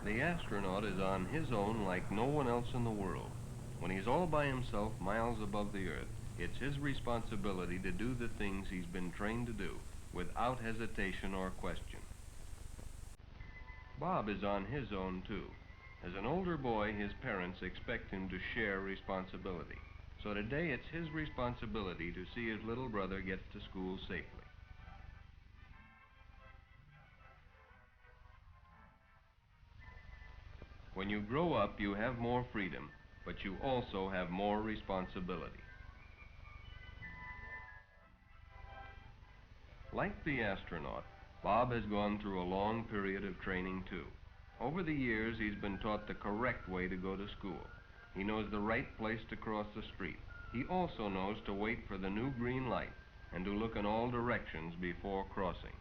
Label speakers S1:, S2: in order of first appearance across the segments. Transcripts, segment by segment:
S1: The astronaut is on his own like no one else in the world. When he's all by himself, miles above the Earth, it's his responsibility to do the things he's been trained to do, without hesitation or question. Bob is on his own too. As an older boy, his parents expect him to share responsibility. So today it's his responsibility to see his little brother gets to school safely. When you grow up, you have more freedom, but you also have more responsibility. Like the astronaut, Bob has gone through a long period of training too. Over the years, he's been taught the correct way to go to school. He knows the right place to cross the street. He also knows to wait for the new green light and to look in all directions before crossing.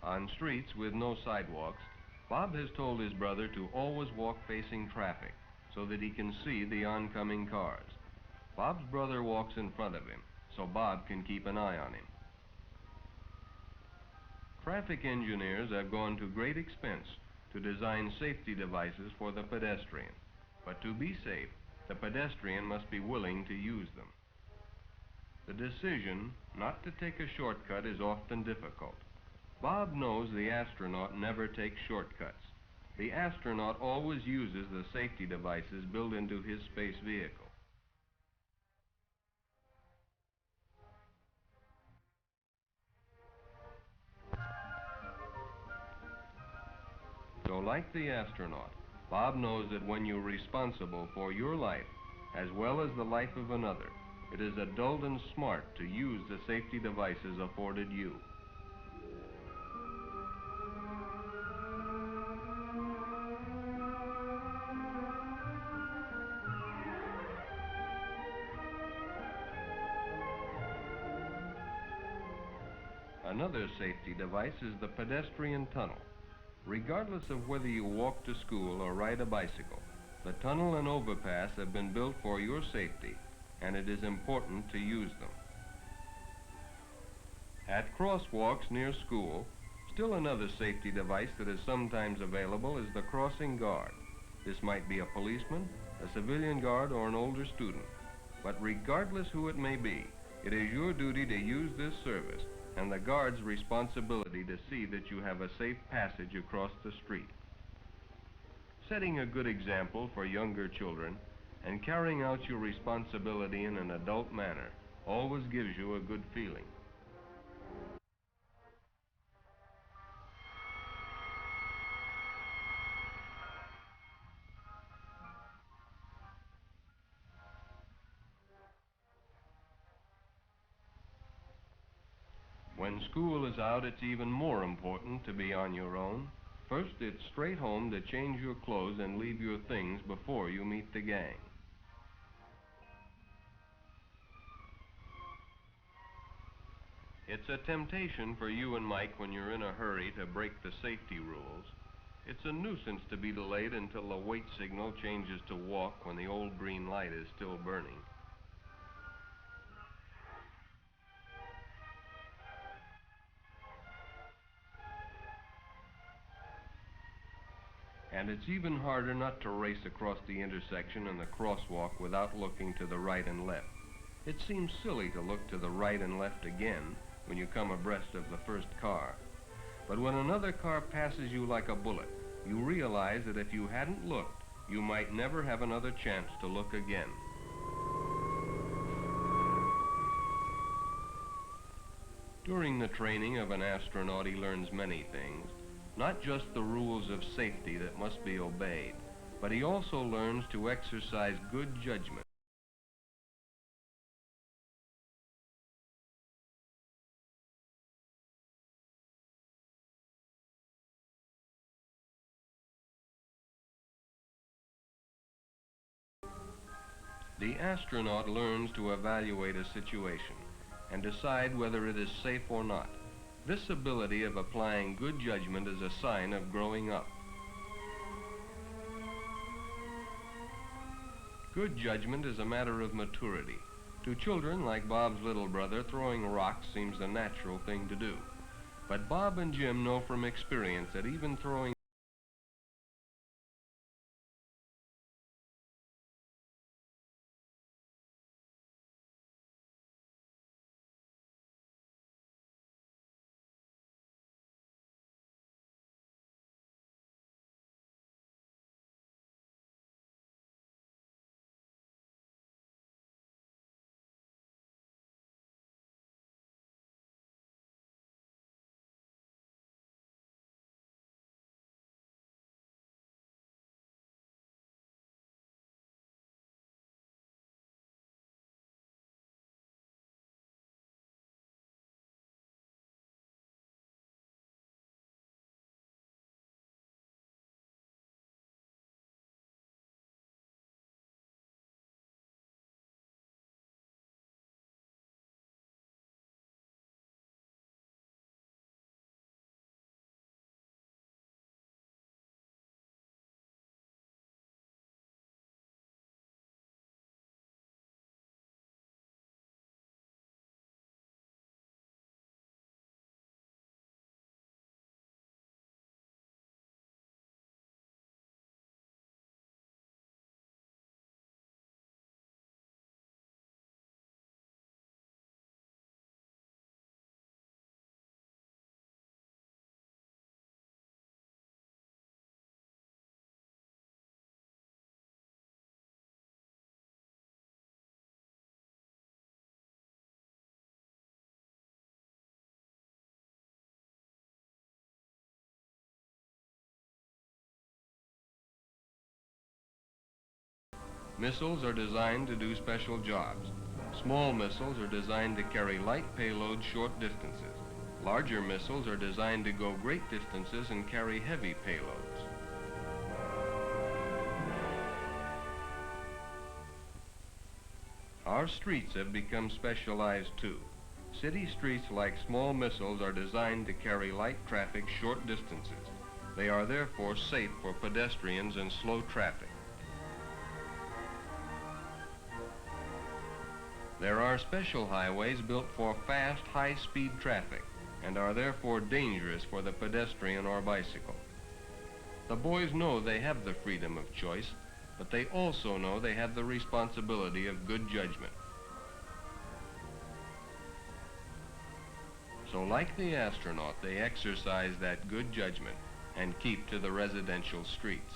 S1: On streets with no sidewalks, Bob has told his brother to always walk facing traffic so that he can see the oncoming cars. Bob's brother walks in front of him, so Bob can keep an eye on him. Traffic engineers have gone to great expense to design safety devices for the pedestrian. But to be safe, the pedestrian must be willing to use them. The decision not to take a shortcut is often difficult. Bob knows the astronaut never takes shortcuts. The astronaut always uses the safety devices built into his space vehicle. So like the astronaut, Bob knows that when you're responsible for your life, as well as the life of another, it is adult and smart to use the safety devices afforded you. Another safety device is the pedestrian tunnel. Regardless of whether you walk to school or ride a bicycle, the tunnel and overpass have been built for your safety, and it is important to use them. At crosswalks near school, still another safety device that is sometimes available is the crossing guard. This might be a policeman, a civilian guard, or an older student. But regardless who it may be, it is your duty to use this service and the guard's responsibility to see that you have a safe passage across the street. Setting a good example for younger children and carrying out your responsibility in an adult manner always gives you a good feeling. When school is out, it's even more important to be on your own. First, it's straight home to change your clothes and leave your things before you meet the gang. It's a temptation for you and Mike when you're in a hurry to break the safety rules. It's a nuisance to be delayed until the wait signal changes to walk when the old green light is still burning. And it's even harder not to race across the intersection and the crosswalk without looking to the right and left. It seems silly to look to the right and left again when you come abreast of the first car. But when another car passes you like a bullet, you realize that if you hadn't looked, you might never have another chance to look again. During the training of an astronaut, he learns many things. Not just the rules of safety that must be obeyed, but he also learns to exercise good judgment. The astronaut learns to evaluate a situation and decide whether it is safe or not. This ability of applying good judgment is a sign of growing up. Good judgment is a matter of maturity. To children like Bob's little brother, throwing rocks seems the natural thing to do. But Bob and Jim know from experience that even throwing missiles are designed to do special jobs. Small missiles are designed to carry light payloads short distances. Larger missiles are designed to go great distances and carry heavy payloads. Our streets have become specialized too. City streets, like small missiles, are designed to carry light traffic short distances. They are therefore safe for pedestrians and slow traffic. There are special highways built for fast, high-speed traffic and are therefore dangerous for the pedestrian or bicycle. The boys know they have the freedom of choice, but they also know they have the responsibility of good judgment. So like the astronaut, they exercise that good judgment and keep to the residential streets.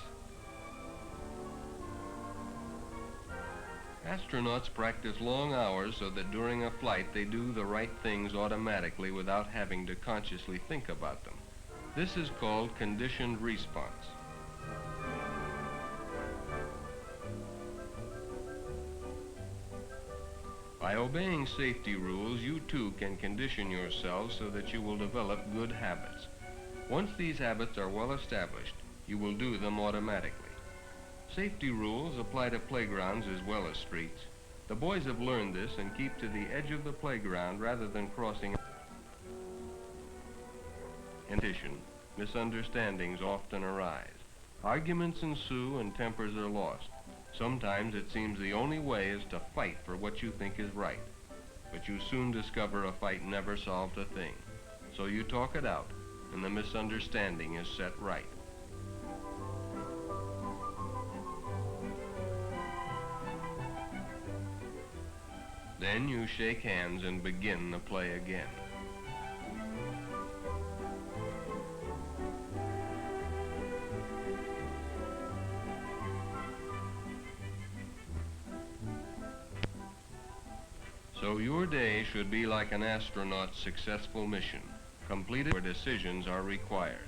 S1: Astronauts practice long hours so that during a flight they do the right things automatically without having to consciously think about them. This is called conditioned response. By obeying safety rules, you too can condition yourselves so that you will develop good habits. Once these habits are well established, you will do them automatically. Safety rules apply to playgrounds as well as streets. The boys have learned this and keep to the edge of the playground rather than crossing. In addition, misunderstandings often arise. Arguments ensue and tempers are lost. Sometimes it seems the only way is to fight for what you think is right. But you soon discover a fight never solved a thing. So you talk it out, and the misunderstanding is set right. Then you shake hands and begin the play again. So your day should be like an astronaut's successful mission, completed where decisions are required.